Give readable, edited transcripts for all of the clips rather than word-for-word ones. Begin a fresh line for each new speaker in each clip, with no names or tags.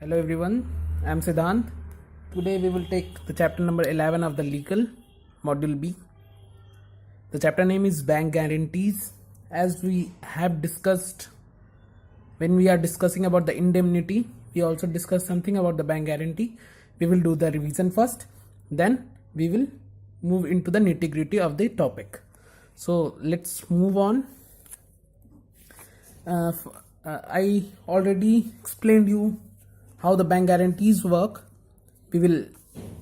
Hello everyone, I am Sidhant. Today we will take the chapter number 11 of the legal module B. The chapter name is bank guarantees. As we have discussed when we are discussing about the indemnity, we also discussed something about the bank guarantee. We will do the revision first, then we will move into the nitty-gritty of the topic. So let's move on. I already explained you how the bank guarantees work. We will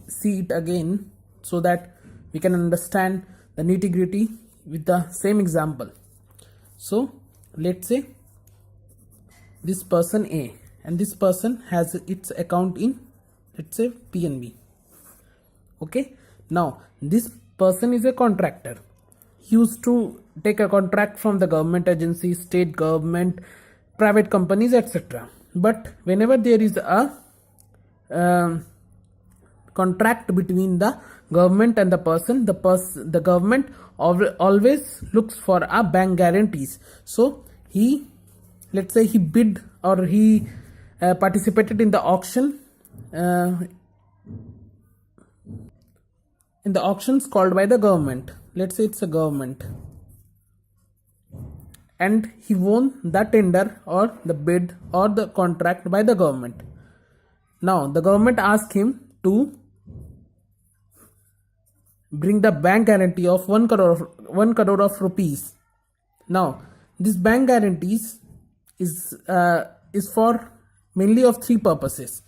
see it again so that we can understand the nitty-gritty with the same example. So let's say this person A, and this person has its account in, let's say, PNB. Okay, now this person is a contractor. He used to take a contract from the government agency, state government, private companies, etc. But whenever there is a contract between the government and the person, the government always looks for a bank guarantees. So he, let's say, he bid or he participated in the auction, in the auctions called by the government. Let's say it's a government, and he won the tender or the bid or the contract by the government. Now the government asked him to bring the bank guarantee of 1 crore of rupees. Now this bank guarantees is for mainly of three purposes.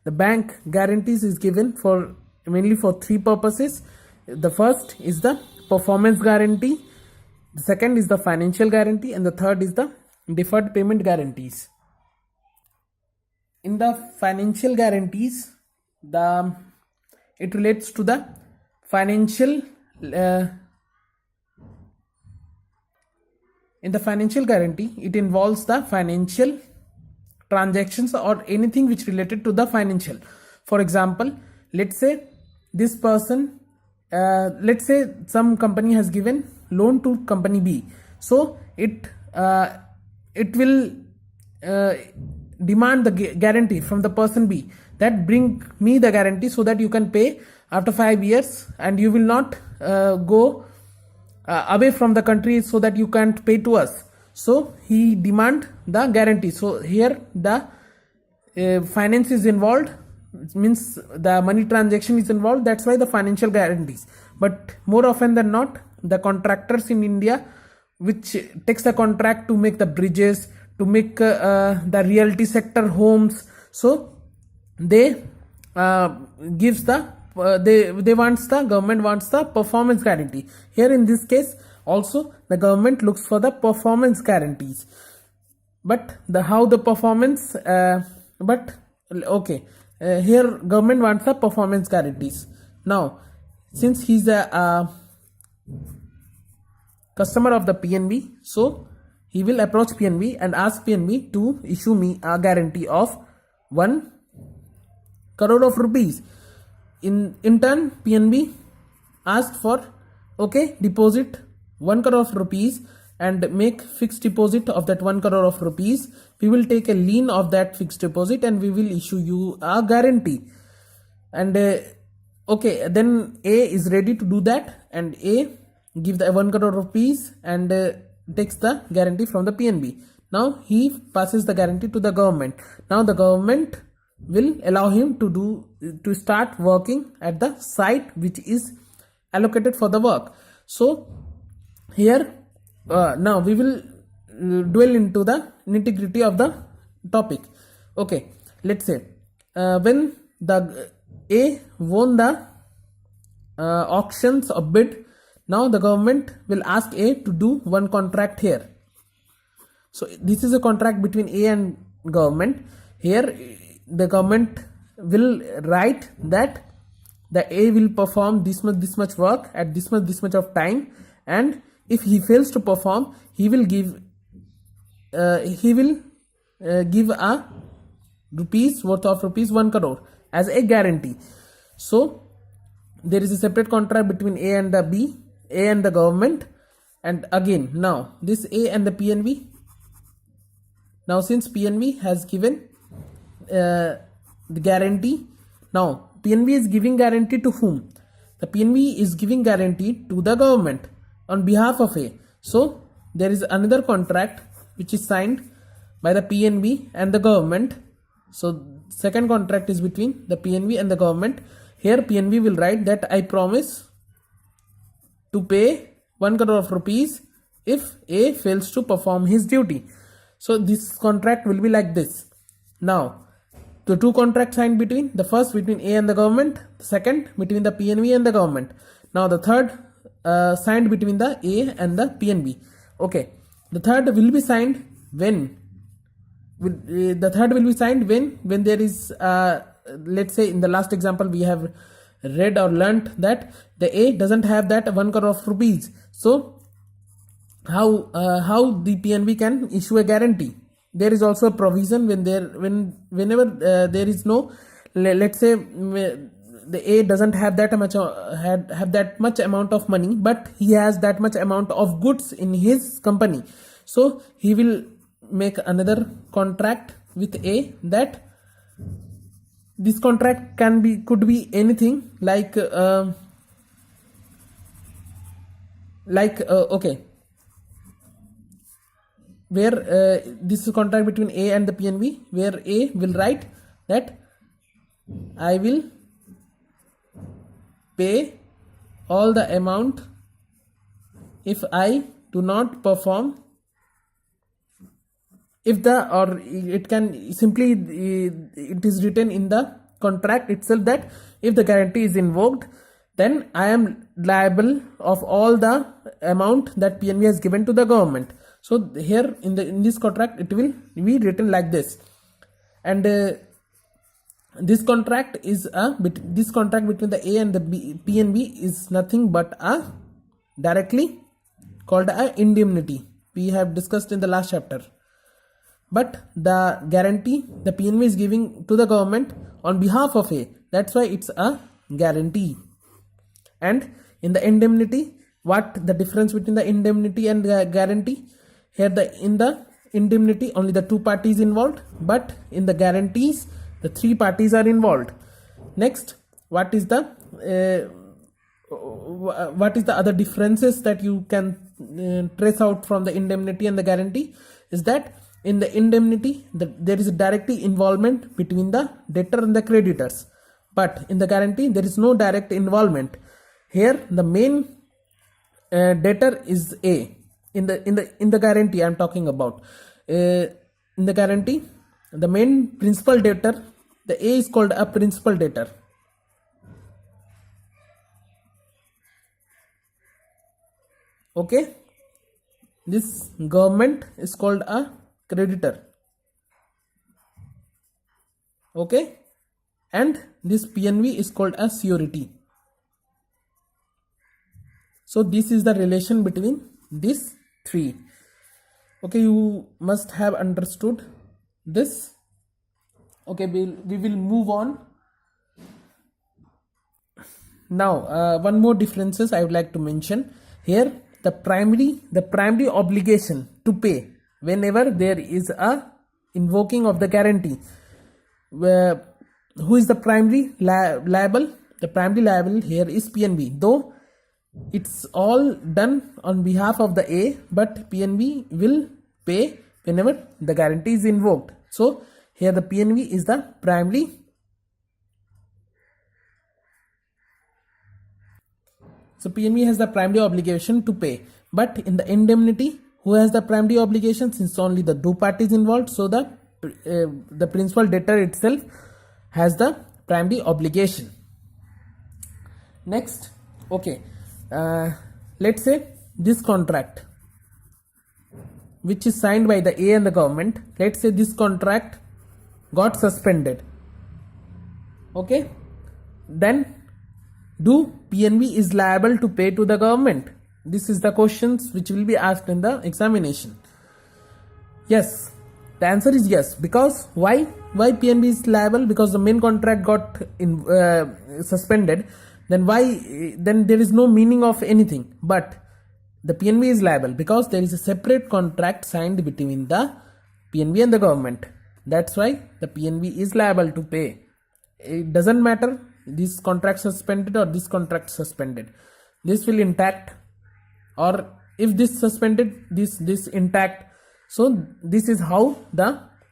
The bank guarantees is given for mainly for three purposes. The first is the performance guarantee, the second is the financial guarantee, and the third is the deferred payment guarantees. In the financial guarantees, it relates to the financial in the financial guarantee, it involves the financial transactions or anything which related to the financial. For example, let's say this person, let's say some company has given loan to company B, so it will demand the guarantee from the person B that bring me the guarantee so that you can pay after 5 years, and you will not go away from the country so that you can't pay to us. So he demand the guarantee. So here the finance is involved, means the money transaction is involved. That's why the financial guarantees. But more often than not, the contractors in India which takes the contract to make the bridges, to make the realty sector homes, so they gives the government wants the performance guarantee. Here in this case also the government looks for the performance guarantees. But how the performance here government wants the performance guarantees. Now since he's a customer of the PNB, so he will approach PNB and ask PNB to issue me a guarantee of 1 crore of rupees. In turn, PNB asked for deposit 1 crore of rupees and make fixed deposit of that 1 crore of rupees. We will take a lien of that fixed deposit and we will issue you a guarantee. And then A is ready to do that, and A give the 1 crore rupees and takes the guarantee from the PNB. Now he passes the guarantee to the government. Now the government will allow him to start working at the site which is allocated for the work. So here now we will dwell into the nitty-gritty of the topic. Okay, let's say when the A won the auctions or bid, now the government will ask A to do one contract here. So this is a contract between A and government. Here the government will write that the A will perform this much work at this much of time, and if he fails to perform, he will give a rupees worth of rupees 1 crore as a guarantee. So there is a separate contract between A and the B, A and the government, and again now this A and the PNB. Now since PNB has given the guarantee. Now PNB is giving guarantee to whom? The PNB is giving guarantee to the government on behalf of A. So there is another contract which is signed by the PNB and the government. So second contract is between the PNB and the government. Here PNB will write that I promise to pay 1 crore of rupees if A fails to perform his duty. So this contract will be like this. Now the two contracts signed between, the first between A and the government, the second between the PNB and the government. Now the third signed between the A and the PNB. Okay, the third will be signed when when there is let's say in the last example we have read or learnt that the A doesn't have that 1 crore of rupees. So how the PNB can issue a guarantee? There is also a provision whenever there is no, let's say the A doesn't have that much amount of money, but he has that much amount of goods in his company. So he will make another contract with A, that this contract could be anything like okay, where this is contract between A and the PNB, where A will write that I will pay all the amount if I do not perform, if the, or it can simply, it is written in the contract itself that if the guarantee is invoked, then I am liable of all the amount that PNB has given to the government. So here in this contract it will be written like this. And this contract between the A and the PNB is nothing but directly called a indemnity. We have discussed in the last chapter. But the guarantee the PNB is giving to the government on behalf of A, that's why it's a guarantee. And in the indemnity, what the difference between the indemnity and the guarantee? Here in the indemnity only the two parties involved, but in the guarantees the three parties are involved. Next, what is the other differences that you can trace out from the indemnity and the guarantee? Is that in the indemnity there is a direct involvement between the debtor and the creditors, but in the guarantee there is no direct involvement. Here the main debtor is A. In the guarantee I am talking about, in the guarantee the main principal debtor, the A is called a principal debtor. Okay, this government is called a creditor. Okay, and this PNB is called a surety. So this is the relation between these three. Okay, you must have understood this. Okay, we will move on. Now one more differences I would like to mention here. The primary obligation to pay whenever there is a invoking of the guarantee. Who is the primary liable? The primary liable here is PNB, though it's all done on behalf of the A, but PNB will pay whenever the guarantee is invoked. So here the PNB is the primary. So PNB has the primary obligation to pay, but in the indemnity, who has the primary obligation? Since only the two parties involved, so the principal debtor itself has the primary obligation. Next, okay, let's say this contract which is signed by the A and the government, let's say this contract got suspended. Okay, then do PNB is liable to pay to the government? This is the questions which will be asked in the examination. Yes, the answer is yes. Because why PNB is liable? Because the main contract got suspended. Then then there is no meaning of anything. But the PNB is liable because there is a separate contract signed between the PNB and the government. That's why the PNB is liable to pay. it doesn't matter this contract suspended or this contract suspended, this will intact, or if this suspended, this intact. So this is how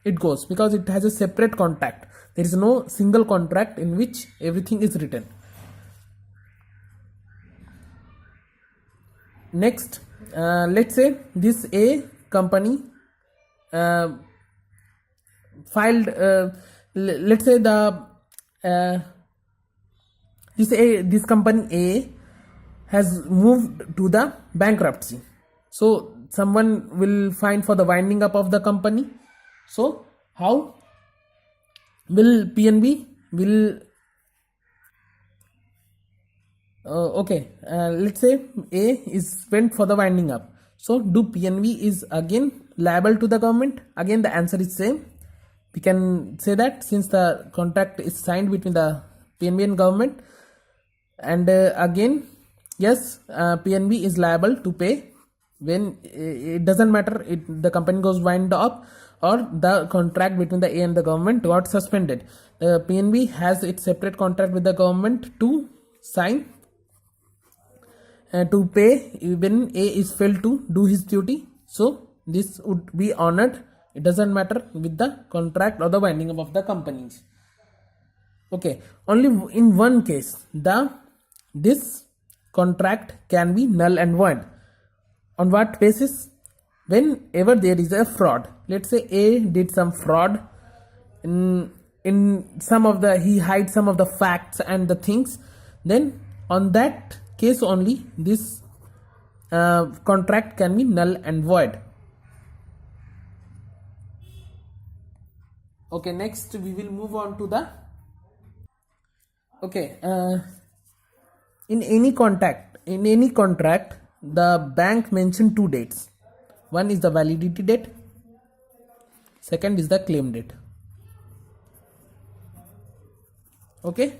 it goes, because it has a separate contract. There is no single contract in which everything is written. Next, let's say this A company filed, let's say this company A has moved to the bankruptcy. So someone will file for the winding up of the company. So how will PNB will let's say A is went for the winding up. So do PNB is again liable to the government? Again the answer is same. We can say that since the contract is signed between the PNB and government, and again yes, PNB is liable to pay when it doesn't matter the company goes wind up or the contract between the A and the government got suspended. PNB has its separate contract with the government to sign to pay when A is failed to do his duty. So this would be honored. It doesn't matter with the contract or the winding up of the companies. Okay, only in one case this contract can be null and void. On what basis? Whenever there is a fraud. Let's say A did some fraud in some of the, he hides some of the facts and the things, then on that case only this contract can be null and void. Okay, next we will move on to the in any contract the bank mentioned two dates. One is the validity date, second is the claim date. Okay,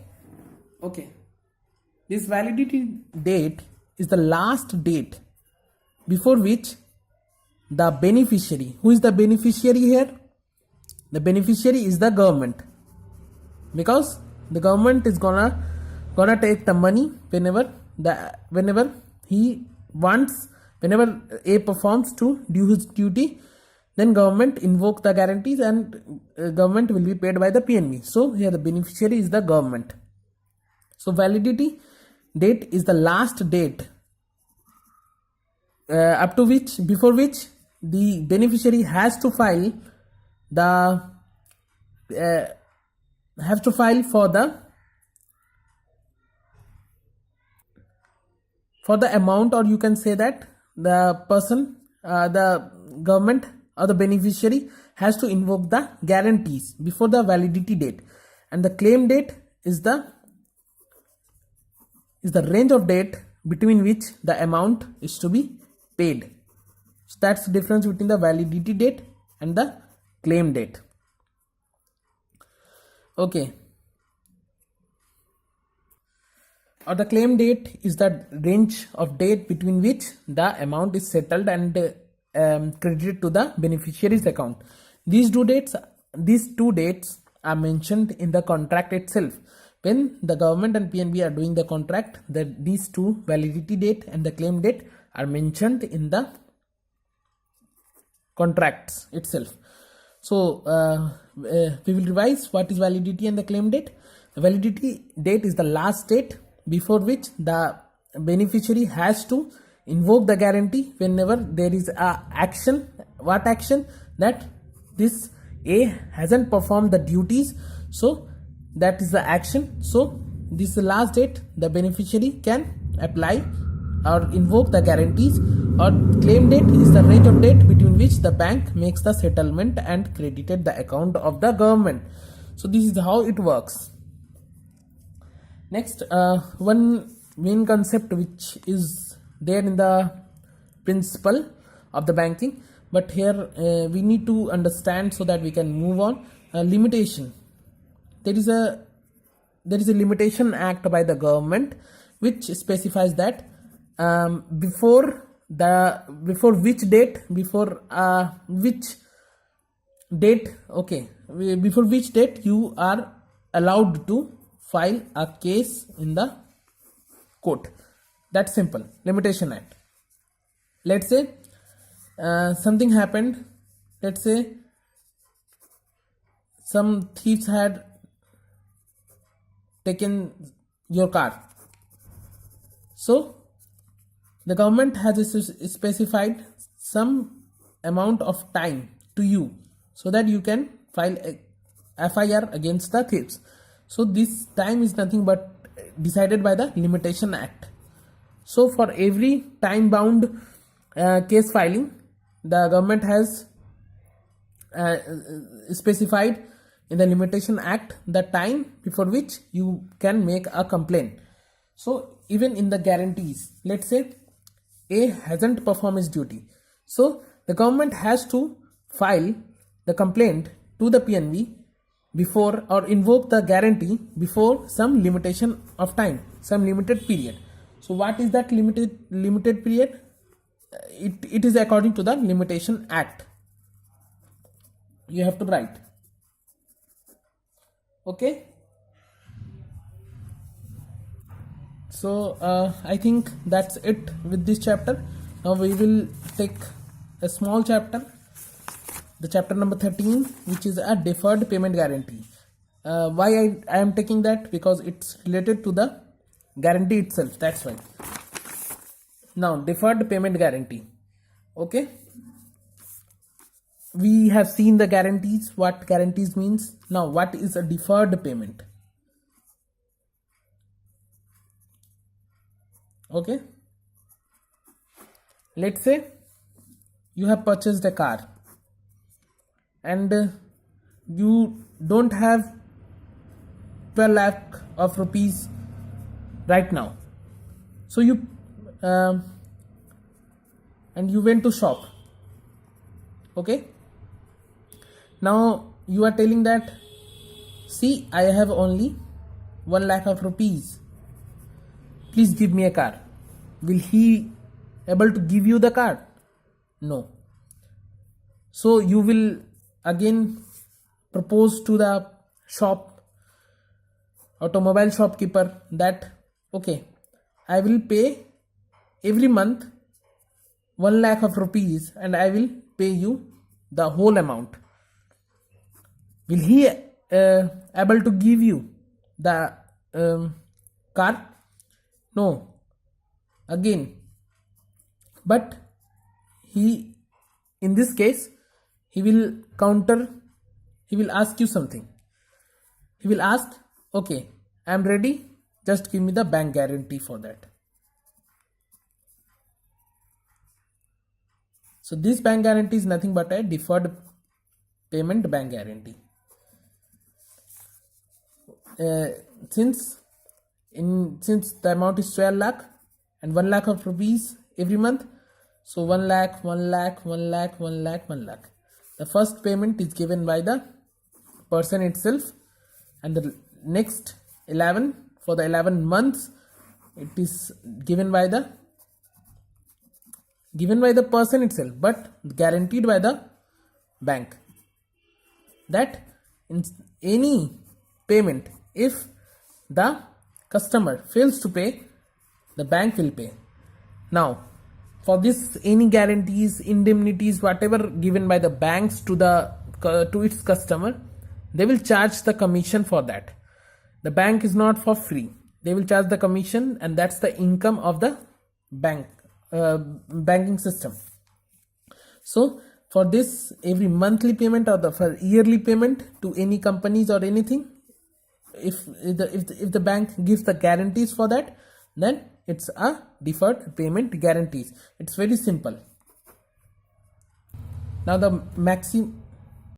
this validity date is the last date before which the beneficiary, who is the beneficiary here? The beneficiary is the government, because the government is gonna take the money whenever he wants, whenever A performs to do his duty, then government invoke the guarantees and government will be paid by the PNB. So here the beneficiary is the government. So validity date is the last date up to which, before which the beneficiary has to file for the amount, or you can say that the person, the government or the beneficiary has to invoke the guarantees before the validity date. And the claim date is the range of date between which the amount is to be paid. So that's the difference between the validity date and the claim date. Okay, or the claim date is the range of date between which the amount is settled and credited to the beneficiary's account. These two dates are mentioned in the contract itself. When the government and PNB are doing the contract, these two, validity date and the claim date, are mentioned in the contracts itself. So we will revise what is validity and the claim date. The validity date is the last date before which the beneficiary has to invoke the guarantee whenever there is a action. What action? That this A hasn't performed the duties, so that is the action. So this is the last date the beneficiary can apply or invoke the guarantees. Or claim date is the range of date between which the bank makes the settlement and credited the account of the government. So this is how it works. Next, one main concept which is there in the principle of the banking, but here we need to understand so that we can move on. Limitation. There is a limitation act by the government which specifies that before which date you are allowed to file a case in the court. That's simple. Limitation Act. Let's say something happened. Let's say some thieves had taken your car. So the government has specified some amount of time to you so that you can file a FIR against the thieves. So this time is nothing but decided by the Limitation Act. So for every time bound case filing, the government has specified in the Limitation Act the time before which you can make a complaint. So even in the guarantees, let's say A hasn't performed his duty, so the government has to file the complaint to the PNB before, or invoke the guarantee before some limitation of time, some limited period. So what is that limited period? It is according to the Limitation Act. You have to write. Okay. So I think that's it with this chapter. Now we will take a small chapter, the chapter number 13, which is a deferred payment guarantee. Why I am taking that? Because it's related to the guarantee itself. That's why. Now deferred payment guarantee. Okay. We have seen the guarantees, what guarantees means. Now what is a deferred payment? Okay. Let's say you have purchased a car and you don't have 12 lakh of rupees right now. So you and you went to shop. Okay. Now you are telling that, see, I have only 1 lakh of rupees. Please give me a car. Will he able to give you the car? No. So you will again propose to the automobile shopkeeper that, okay, I will pay every month 1 lakh of rupees and I will pay you the whole amount. Will he able to give you the car? No. Again, but he, in this case, he will ask you something. He will ask, okay, I am ready, just give me the bank guarantee for that. So this bank guarantee is nothing but a deferred payment bank guarantee. Since the amount is 12 lakh and 1 lakh of rupees every month, so 1 lakh, 1 lakh, 1 lakh, 1 lakh, 1 lakh. The first payment is given by the person itself, and the next 11, for the 11 months, it is given by the person itself, but guaranteed by the bank. That in any payment, if the customer fails to pay, the bank will pay. Now for this, any guarantees, indemnities, whatever given by the banks to its customer, they will charge the commission for that. The bank is not for free. They will charge the commission, and that's the income of the banking system. So for this, every monthly payment or for yearly payment to any companies or anything, if the bank gives the guarantees for that, then it's a deferred payment guarantees. It's very simple. Now the maximum